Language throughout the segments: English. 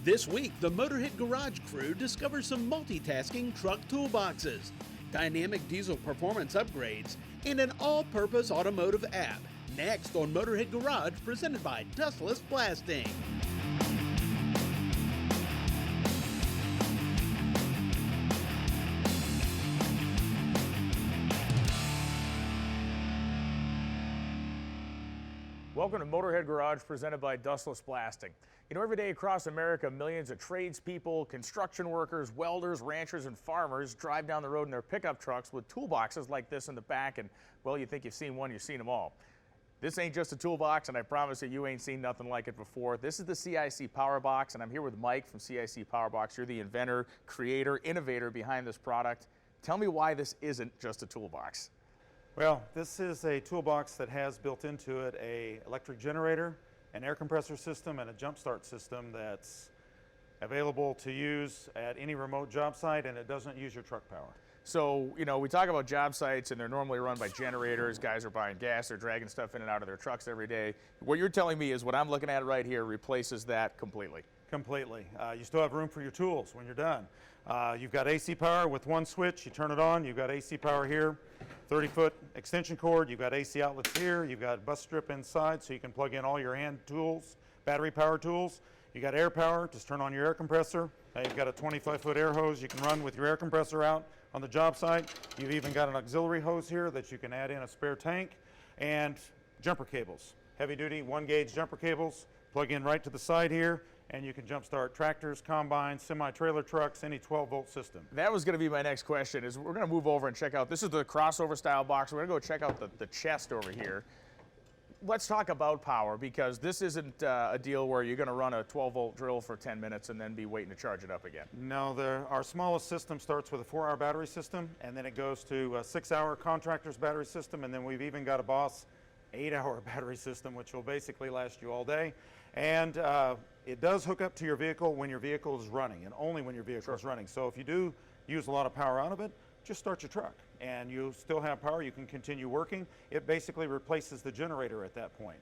This week, the Motorhead Garage crew discovers some multitasking truck toolboxes, dynamic diesel performance upgrades, and an all-purpose automotive app. Next on Motorhead Garage, presented by Dustless Blasting. Welcome to Motorhead Garage, presented by Dustless Blasting. You know, every day across America, millions of tradespeople, construction workers, welders, ranchers, and farmers drive down the road in their pickup trucks with toolboxes like this in the back, and, well, you think you've seen one, you've seen them all. This ain't just a toolbox, and I promise you ain't seen nothing like it before. This is the CIC Power Box, and I'm here with Mike from CIC Power Box. You're the inventor, creator, innovator behind this product. Tell me why this isn't just a toolbox. Well, this is a toolbox that has built into it an electric generator, an air compressor system, and a jump start system that's available to use at any remote job site, and it doesn't use your truck power. So, you know, we talk about job sites and they're normally run by generators. Guys are buying gas, they're dragging stuff in and out of their trucks every day. What you're telling me is what I'm looking at right here replaces that completely. Completely. You still have room for your tools when you're done. You've got AC power with one switch, you turn it on, you've got AC power here, 30-foot extension cord, you've got AC outlets here, you've got bus strip inside so you can plug in all your hand tools, battery power tools. You got air power, just turn on your air compressor. You've got a 25-foot air hose you can run with your air compressor out on the job site. You've even got an auxiliary hose here that you can add in a spare tank, and jumper cables, heavy duty 1-gauge jumper cables, plug in right to the side here, and you can jump start tractors, combines, semi-trailer trucks, any 12-volt system. That was going to be my next question, is we're going to move over and check out, this is the crossover style box. We're going to go check out the chest over here. Let's talk about power, because this isn't a deal where you're going to run a 12-volt drill for 10 minutes and then be waiting to charge it up again. No, our smallest system starts with a 4-hour battery system, and then it goes to a 6-hour contractor's battery system, and then we've even got a Boss 8-hour battery system, which will basically last you all day. And it does hook up to your vehicle when your vehicle is running, and only when your vehicle is running. So if you do use a lot of power out of it, just start your truck, and you still have power. You can continue working. It basically replaces the generator at that point.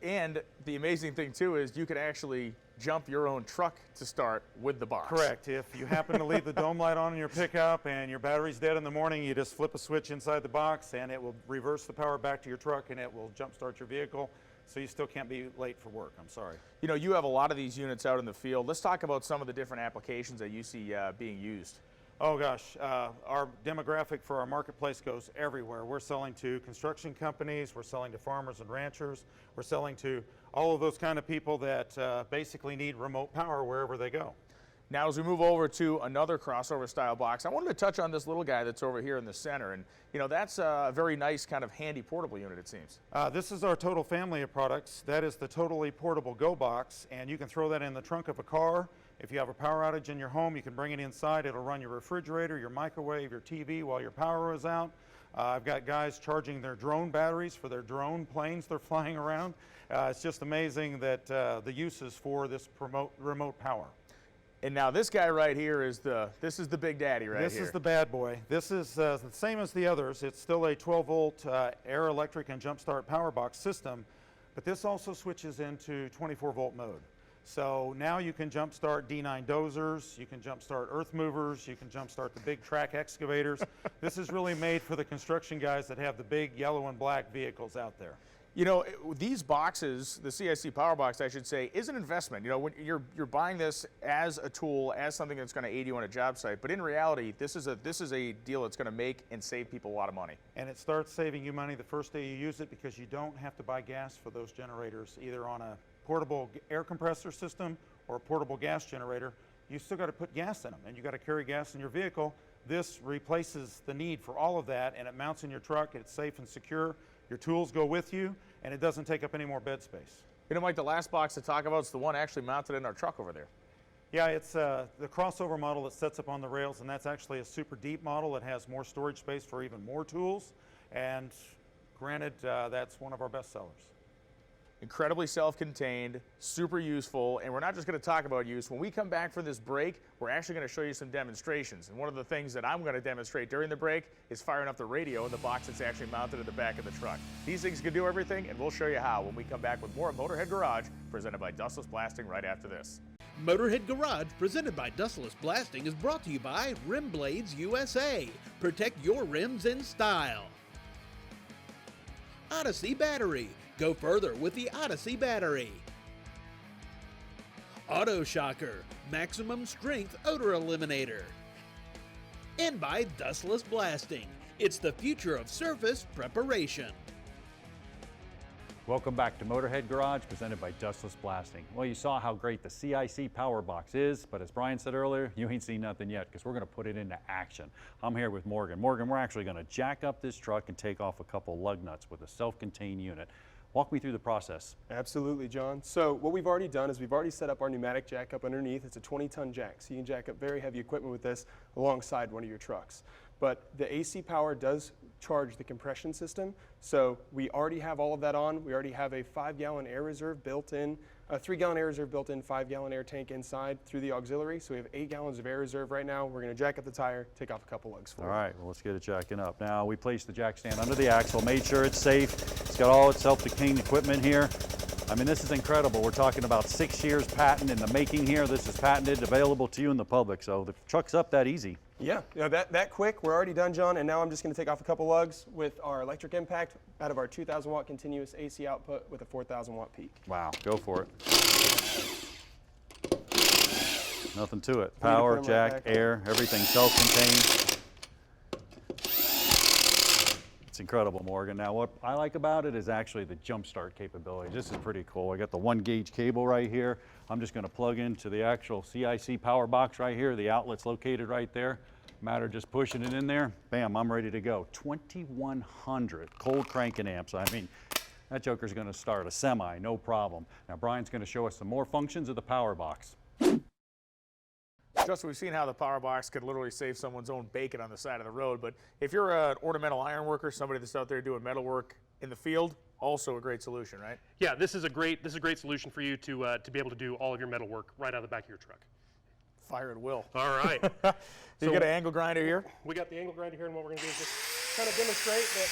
And the amazing thing too is you can actually jump your own truck to start with the box. Correct. If you happen to leave the dome light on in your pickup and your battery's dead in the morning, you just flip a switch inside the box and it will reverse the power back to your truck and it will jump start your vehicle. So you still can't be late for work. I'm sorry. You know, you have a lot of these units out in the field. Let's talk about some of the different applications that you see being used. Oh gosh, our demographic for our marketplace goes everywhere. We're selling to construction companies, we're selling to farmers and ranchers, we're selling to all of those kind of people that basically need remote power wherever they go. Now, as we move over to another crossover style box, I wanted to touch on this little guy that's over here in the center, and you know, that's a very nice kind of handy portable unit, it seems. This is our total family of products. That is the totally portable Go Box, and you can throw that in the trunk of a car. If you have a power outage in your home, you can bring it inside. It'll run your refrigerator, your microwave, your TV while your power is out. I've got guys charging their drone batteries for their drone planes they're flying around. It's just amazing that the uses for this remote power. And now this guy right here is this is the big daddy right here. This is the bad boy. This is the same as the others. It's still a 12-volt air, electric, and jump start power box system, but this also switches into 24-volt mode. So now you can jump start D9 dozers, you can jump start earth movers, you can jump start the big track excavators. This is really made for the construction guys that have the big yellow and black vehicles out there. You know, these boxes, the CIC Power Box, I should say, is an investment. You know, when you're buying this as a tool, as something that's going to aid you on a job site, but in reality, this is a deal that's going to make and save people a lot of money. And it starts saving you money the first day you use it, because you don't have to buy gas for those generators, either on a portable air compressor system or a portable gas generator. You still got to put gas in them, and you got to carry gas in your vehicle. This replaces the need for all of that, and it mounts in your truck. It's safe and secure. Your tools go with you, and it doesn't take up any more bed space. You know, Mike, the last box to talk about is the one actually mounted in our truck over there. Yeah, it's the crossover model that sets up on the rails, and that's actually a super deep model that has more storage space for even more tools. And granted, that's one of our best sellers. Incredibly self-contained, super useful, and we're not just going to talk about use. When we come back for this break, we're actually going to show you some demonstrations. And one of the things that I'm going to demonstrate during the break is firing up the radio in the box that's actually mounted in the back of the truck. These things can do everything, and we'll show you how when we come back with more of Motorhead Garage, presented by Dustless Blasting, right after this. Motorhead Garage, presented by Dustless Blasting, is brought to you by Rim Blades USA. Protect your rims in style. Odyssey Battery. Go further with the Odyssey Battery. Auto Shocker. Maximum strength odor eliminator. And by Dustless Blasting. It's the future of surface preparation. Welcome back to Motorhead Garage, presented by Dustless Blasting. Well, you saw how great the CIC Power Box is, but as Brian said earlier, you ain't seen nothing yet because we're going to put it into action. I'm here with Morgan. Morgan, we're actually going to jack up this truck and take off a couple lug nuts with a self-contained unit. Walk me through the process. Absolutely, John. So what we've already done is we've already set up our pneumatic jack up underneath. It's a 20-ton jack, so you can jack up very heavy equipment with this alongside one of your trucks. But the AC power does charge the compression system, so we already have all of that on. We already have a 5-gallon air reserve built in, a 3-gallon air reserve built in, 5-gallon air tank inside through the auxiliary. So we have 8 gallons of air reserve right now. We're going to jack up the tire, take off a couple lugs for it. All right, well, let's get it jacking up. Now, we placed the jack stand under the axle, made sure it's safe. It's got all its self-contained equipment here. I mean, this is incredible. We're talking about 6 years patent in the making here. This is patented, available to you and the public. So the truck's up that easy. Yeah, that quick. We're already done, John, and now I'm just going to take off a couple lugs with our electric impact out of our 2,000 watt continuous AC output with a 4,000 watt peak. Wow, go for it. Nothing to it. Power, jack, air, everything self-contained. It's incredible, Morgan. Now, what I like about it is actually the jump start capability. This is pretty cool. I got the 1-gauge cable right here. I'm just going to plug into the actual CIC power box right here. The outlet's located right there. Matter just pushing it in there. Bam, I'm ready to go. 2,100 cold cranking amps. I mean, that joker's going to start a semi, no problem. Now, Brian's going to show us some more functions of the power box. Just we've seen how the power box could literally save someone's own bacon on the side of the road, but if you're an ornamental iron worker, somebody that's out there doing metal work in the field, also a great solution, right? Yeah, this is a great solution for you to be able to do all of your metal work right out of the back of your truck. Fire at will. All right. So you got an angle grinder here? We got the angle grinder here, and what we're going to do is just kind of demonstrate that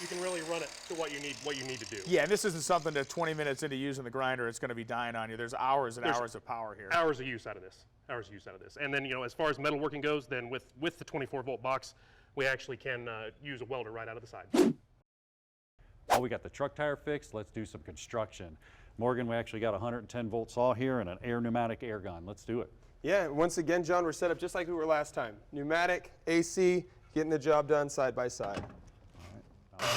you can really run it to what you need to do. Yeah, and this isn't something that 20 minutes into using the grinder, it's going to be dying on you. There's hours and hours of power here. Hours of use out of this. Hours of use out of this. And then, as far as metalworking goes, then with the 24-volt box, we actually can use a welder right out of the side. Well, we got the truck tire fixed. Let's do some construction. Morgan, we actually got a 110-volt saw here and an pneumatic air gun. Let's do it. Yeah, once again, John, we're set up just like we were last time. Pneumatic, AC, getting the job done side by side. There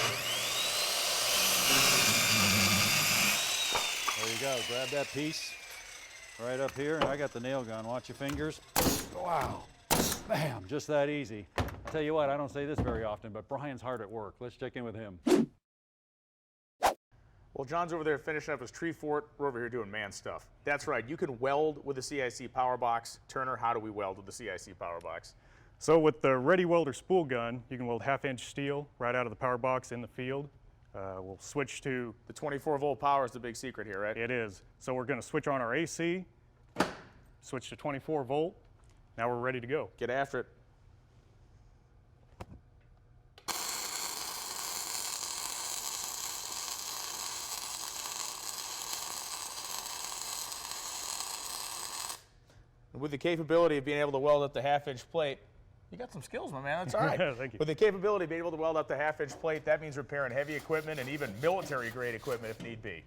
you go. Grab that piece right up here. And I got the nail gun. Watch your fingers. Wow. Bam. Just that easy. I'll tell you what, I don't say this very often, but Brian's hard at work. Let's check in with him. Well, John's over there finishing up his tree fort. We're over here doing man stuff. That's right. You can weld with the CIC power box. Turner, how do we weld with the CIC power box? So with the Ready Welder spool gun, you can weld 1/2-inch steel right out of the power box in the field. We'll switch to... The 24-volt power is the big secret here, right? It is. So we're going to switch on our AC, switch to 24 volt. Now we're ready to go. Get after it. And with the capability of being able to weld up the 1/2-inch plate, you got some skills, my man. That's all right. Thank you. With the capability of being able to weld up the 1/2-inch plate, that means repairing heavy equipment and even military-grade equipment if need be.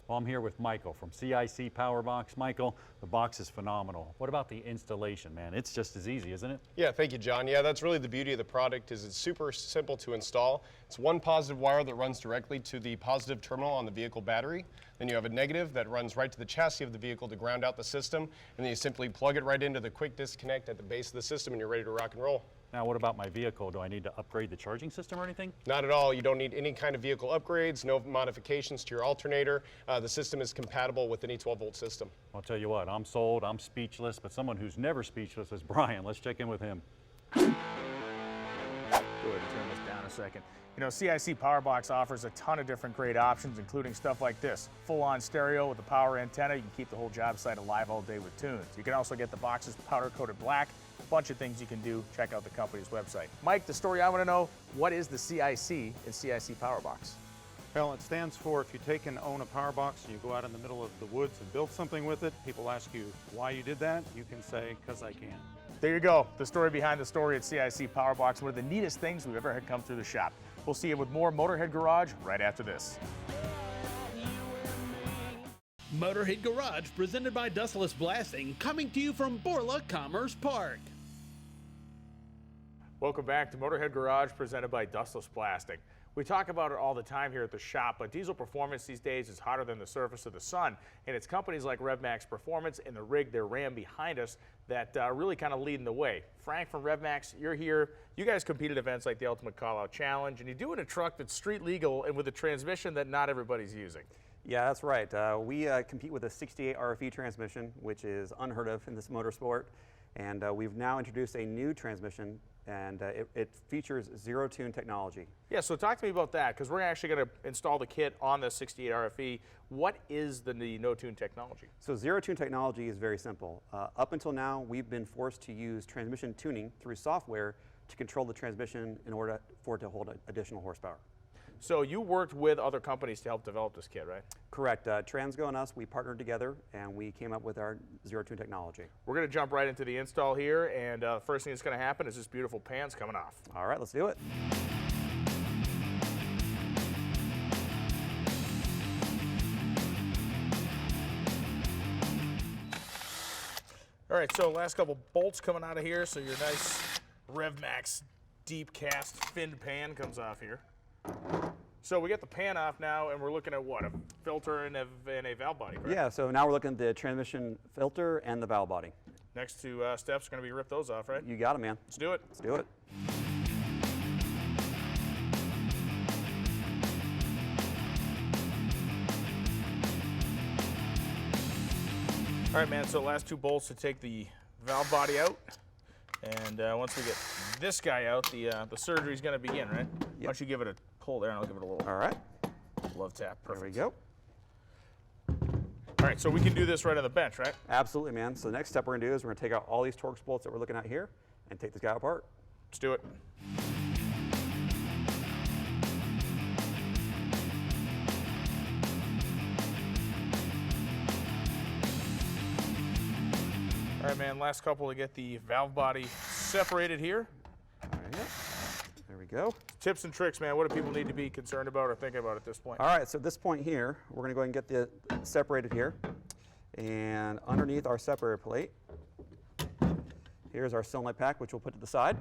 Well, I'm here with Michael from CIC Power Box. Michael, the box is phenomenal. What about the installation, man? It's just as easy, isn't it? Yeah, thank you, John. Yeah, that's really the beauty of the product is it's super simple to install. It's one positive wire that runs directly to the positive terminal on the vehicle battery. Then you have a negative that runs right to the chassis of the vehicle to ground out the system. And then you simply plug it right into the quick disconnect at the base of the system and you're ready to rock and roll. Now, what about my vehicle? Do I need to upgrade the charging system or anything? Not at all. You don't need any kind of vehicle upgrades, no modifications to your alternator. The system is compatible with any 12-volt system. I'll tell you what, I'm sold, I'm speechless, but someone who's never speechless is Brian. Let's check in with him. Turn this down a second. You know, CIC Powerbox offers a ton of different great options, including stuff like this. Full-on stereo with a power antenna. You can keep the whole job site alive all day with tunes. You can also get the boxes powder-coated black. A bunch of things you can do. Check out the company's website. Mike, the story I want to know, what is the CIC in CIC Powerbox? Well, it stands for, if you take and own a power box and you go out in the middle of the woods and build something with it, people ask you why you did that, you can say, because I can. There you go. The story behind the story at CIC Powerbox. One of the neatest things we've ever had come through the shop. We'll see you with more Motorhead Garage right after this. Motorhead Garage, presented by Dustless Blasting, coming to you from Borla Commerce Park. Welcome back to Motorhead Garage, presented by Dustless Blasting. We talk about it all the time here at the shop, but diesel performance these days is hotter than the surface of the sun, and it's companies like RevMax Performance and the rig, their Ram behind us, that really kind of leading the way. Frank from RevMax, you're here. You guys compete at events like the Ultimate Callout Challenge, and you do it in a truck that's street legal and with a transmission that not everybody's using. Yeah, that's right. We compete with a 68 RFE transmission, which is unheard of in this motorsport. And we've now introduced a new transmission, and it features zero-tune technology. Yeah, so talk to me about that, because we're actually going to install the kit on the 68 RFE. What is the no-tune technology? So zero-tune technology is very simple. Up until now, we've been forced to use transmission tuning through software to control the transmission in order for it to hold additional horsepower. So you worked with other companies to help develop this kit, right? Correct. Transgo and us, we partnered together, and we came up with our zero-tune technology. We're going to jump right into the install here, and the first thing that's going to happen is this beautiful pan's coming off. All right, let's do it. All right, so last couple bolts coming out of here, so your nice RevMax deep cast finned pan comes off here. So we got the pan off now, and we're looking at what, a filter and a valve body, correct? Yeah, so now we're looking at the transmission filter and the valve body. Next two steps are going to be rip those off, right? You got it, man. Let's do it. Let's do it. All right, man, so last two bolts to take the valve body out. And once we get this guy out, the surgery's going to begin, right? Yep. Why don't you give it a pull there, and I'll give it a little All right. love tap. Perfect. There we go. All right, so we can do this right on the bench, right? Absolutely, man. So the next step we're going to do is we're going to take out all these Torx bolts that we're looking at here and take this guy apart. Let's do it. All right, man, last couple to get the valve body separated here. All right. There we go. Tips and tricks, man. What do people need to be concerned about or thinking about at this point? All right, so at this point here, we're going to go ahead and get the separated here. And underneath our separator plate, here's our solenoid pack, which we'll put to the side.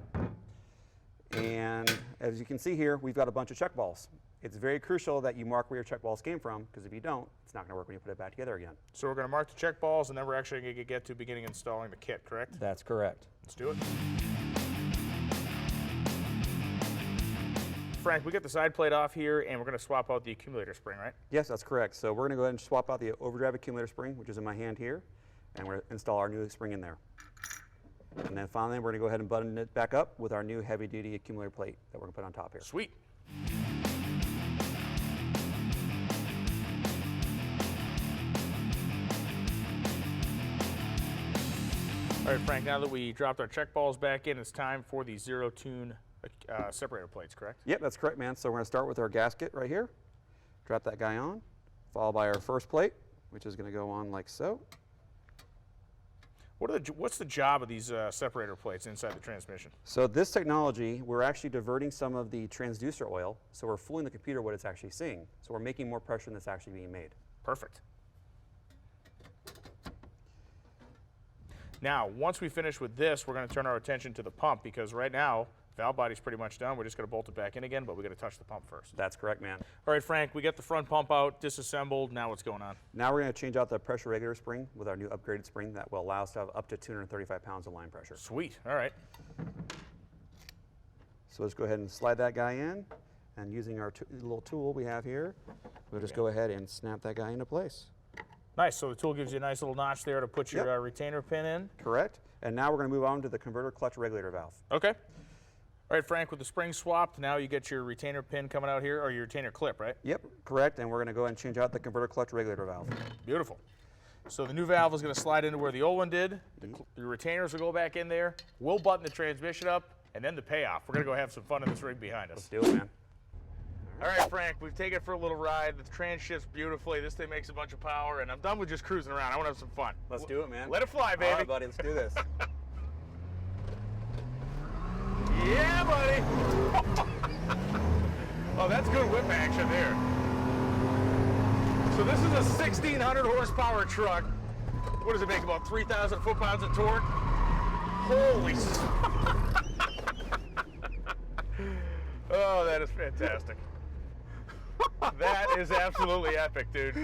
And as you can see here, we've got a bunch of check balls. It's very crucial that you mark where your check balls came from, because if you don't, it's not going to work when you put it back together again. So we're going to mark the check balls, and then we're actually going to get to beginning installing the kit, correct? That's correct. Let's do it. Frank, we got the side plate off here, and we're going to swap out the accumulator spring, right? Yes, that's correct. So we're going to go ahead and swap out the overdrive accumulator spring, which is in my hand here, and we're going to install our new spring in there. And then finally, we're going to go ahead and button it back up with our new heavy-duty accumulator plate that we're going to put on top here. Sweet. All right, Frank, now that we dropped our check balls back in, it's time for the zero-tune separator plates, correct? Yep, that's correct, man. So we're going to start with our gasket right here. Drop that guy on, followed by our first plate, which is going to go on like so. What's the job of these separator plates inside the transmission? So this technology, we're actually diverting some of the transducer oil, so we're fooling the computer what it's actually seeing. So we're making more pressure than that's actually being made. Perfect. Now, once we finish with this, we're going to turn our attention to the pump, because right now, valve body's pretty much done. We're just going to bolt it back in again, but we got to touch the pump first. That's correct, man. All right, Frank, we got the front pump out, disassembled. Now what's going on? Now we're going to change out the pressure regulator spring with our new upgraded spring that will allow us to have up to 235 pounds of line pressure. Sweet. All right. So let's go ahead and slide that guy in, and using our little tool we have here, we'll just go ahead and snap that guy into place. Nice. So the tool gives you a nice little notch there to put your retainer pin in. Correct. And now we're going to move on to the converter clutch regulator valve. Okay. All right, Frank, with the spring swapped, now you get your retainer pin coming out here, or your retainer clip, right? Yep, correct, and we're going to go ahead and change out the converter clutch regulator valve. Beautiful. So the new valve is going to slide into where the old one did. The retainers will go back in there. We'll button the transmission up, and then the payoff. We're going to go have some fun in this rig behind us. Let's do it, man. All right, Frank, we've taken it for a little ride. The trans shifts beautifully. This thing makes a bunch of power, and I'm done with just cruising around. I want to have some fun. Let's do it, man. Let it fly, baby. All right, buddy, let's do this. Yeah, buddy. Oh, that's good whip action there. So this is a 1,600 horsepower truck. What does it make, about 3,000 foot-pounds of torque? Holy Oh, that is fantastic. That is absolutely epic, dude.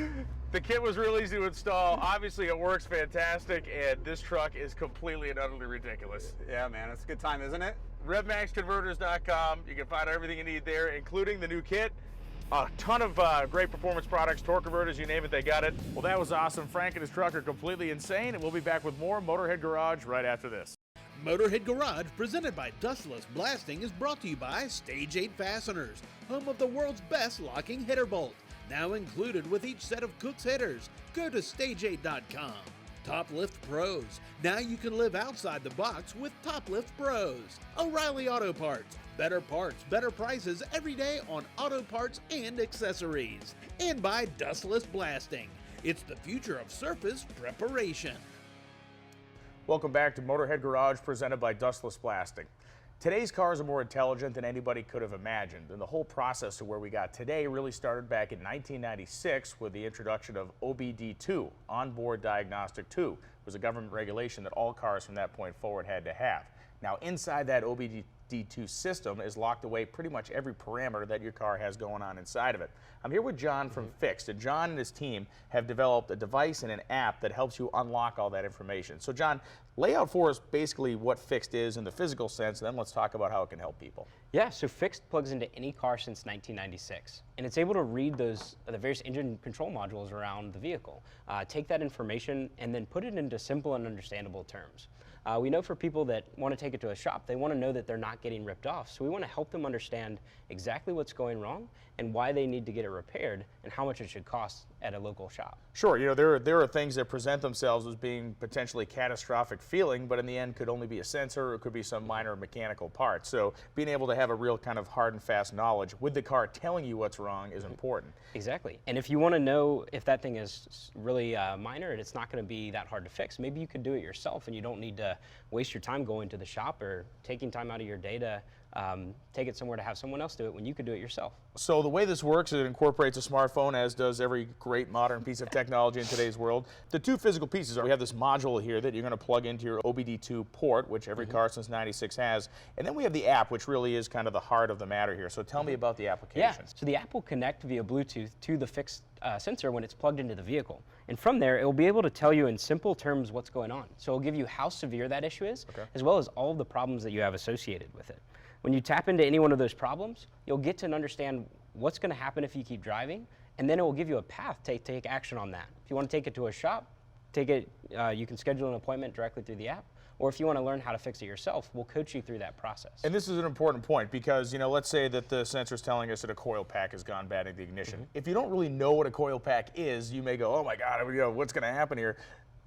The kit was real easy to install. Obviously, it works fantastic, and this truck is completely and utterly ridiculous. Yeah, man, it's a good time, isn't it? RevMaxConverters.com. You can find everything you need there, including the new kit. A ton of great performance products, torque converters, you name it, they got it. Well, that was awesome. Frank and his truck are completely insane, and we'll be back with more Motorhead Garage right after this. Motorhead Garage, presented by Dustless Blasting, is brought to you by Stage 8 Fasteners, home of the world's best locking header bolt. Now included with each set of Cook's headers. Go to stage8.com. Top Lift Pros. Now you can live outside the box with Top Lift Pros. O'Reilly Auto Parts. Better parts, better prices every day on auto parts and accessories. And by Dustless Blasting. It's the future of surface preparation. Welcome back to Motorhead Garage, presented by Dustless Blasting. Today's cars are more intelligent than anybody could have imagined, and the whole process to where we got today really started back in 1996 with the introduction of OBD2, Onboard Diagnostic 2. It was a government regulation that all cars from that point forward had to have. Now, inside that OBD2 system is locked away pretty much every parameter that your car has going on inside of it. I'm here with John from Fixed, and John and his team have developed a device and an app that helps you unlock all that information. So John, lay out for us basically what Fixed is in the physical sense, and then let's talk about how it can help people. Yeah, so Fixed plugs into any car since 1996, and it's able to read the various engine control modules around the vehicle, take that information, and then put it into simple and understandable terms. We know for people that want to take it to a shop, they want to know that they're not getting ripped off. So we want to help them understand exactly what's going wrong and why they need to get it repaired and how much it should cost at a local shop. Sure, you know, there are things that present themselves as being potentially catastrophic feeling, but in the end could only be a sensor or it could be some minor mechanical part. So being able to have a real kind of hard and fast knowledge with the car telling you what's wrong is important. Exactly. And if you want to know if that thing is really minor and it's not going to be that hard to fix, maybe you could do it yourself and you don't need to waste your time going to the shop or taking time out of your day to take it somewhere to have someone else do it when you could do it yourself. So the way this works is it incorporates a smartphone, as does every great modern piece of technology in today's world. The two physical pieces are, we have this module here that you're going to plug into your OBD2 port, which every car since '96 has, and then we have the app, which really is kind of the heart of the matter here. So tell me about the application. Yeah, so the app will connect via Bluetooth to the Fixed sensor when it's plugged into the vehicle. And from there, it will be able to tell you in simple terms what's going on. So it'll give you how severe that issue is, as well as all of the problems that you have associated with it. When you tap into any one of those problems, you'll get to understand what's going to happen if you keep driving, and then it will give you a path to take action on that. If you want to take it to a shop, you can schedule an appointment directly through the app, or if you want to learn how to fix it yourself, we'll coach you through that process. And this is an important point because, you know, let's say that the sensor's telling us that a coil pack has gone bad in the ignition. If you don't really know what a coil pack is, you may go, oh my God, you know, what's going to happen here?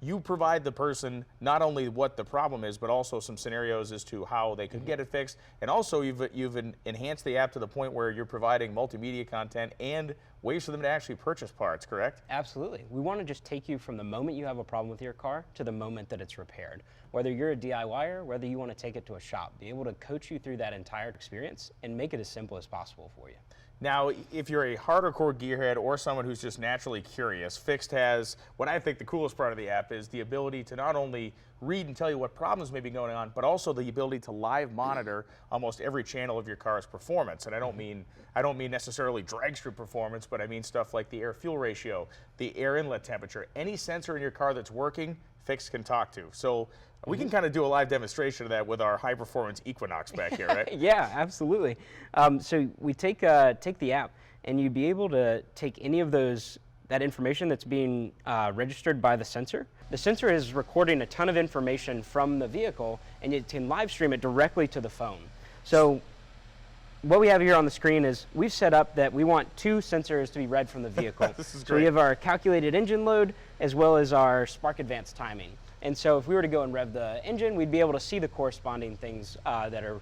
You provide the person not only what the problem is, but also some scenarios as to how they could get it fixed. And also you've enhanced the app to the point where you're providing multimedia content and ways for them to actually purchase parts, correct? Absolutely. We want to just take you from the moment you have a problem with your car to the moment that it's repaired. Whether you're a DIYer, whether you want to take it to a shop, be able to coach you through that entire experience and make it as simple as possible for you. Now, if you're a hardcore gearhead or someone who's just naturally curious, Fixed has what I think the coolest part of the app is the ability to not only read and tell you what problems may be going on, but also the ability to live monitor almost every channel of your car's performance. And I don't mean necessarily drag strip performance, but I mean stuff like the air-fuel ratio, the air inlet temperature, any sensor in your car that's working, Fixed can talk to. So we can kind of do a live demonstration of that with our high-performance Equinox back here, right? Yeah, absolutely. So we take the app, and you'd be able to take any of that information that's being registered by the sensor. The sensor is recording a ton of information from the vehicle, and it can live stream it directly to the phone. So what we have here on the screen is we've set up that we want 2 sensors to be read from the vehicle. This is So we great. have our calculated engine load as well as our spark advance timing. And so if we were to go and rev the engine, we'd be able to see the corresponding things that are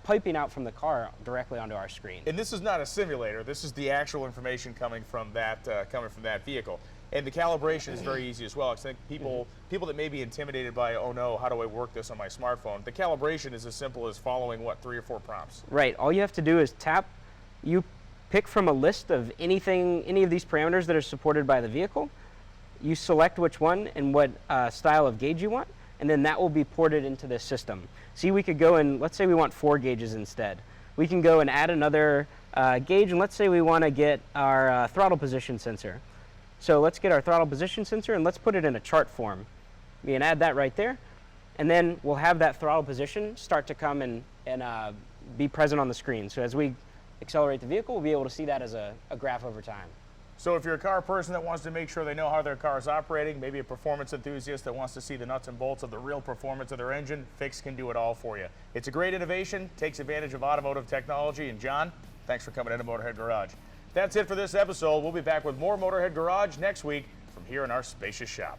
piping out from the car directly onto our screen. And this is not a simulator. This is the actual information coming from that vehicle. And the calibration is very easy as well. I think people that may be intimidated by, oh no, how do I work this on my smartphone? The calibration is as simple as following, what, 3 or 4 prompts? Right. All you have to do is tap. You pick from a list of any of these parameters that are supported by the vehicle. You select which one and what style of gauge you want, and then that will be ported into this system. See, we could go and let's say we want 4 gauges instead. We can go and add another gauge, and let's say we want to get our throttle position sensor. So let's get our throttle position sensor and let's put it in a chart form. We can add that right there, and then we'll have that throttle position start to come and be present on the screen. So as we accelerate the vehicle, we'll be able to see that as a graph over time. So if you're a car person that wants to make sure they know how their car is operating, maybe a performance enthusiast that wants to see the nuts and bolts of the real performance of their engine, Fix can do it all for you. It's a great innovation, takes advantage of automotive technology, and John, thanks for coming into Motorhead Garage. That's it for this episode. We'll be back with more Motorhead Garage next week from here in our spacious shop.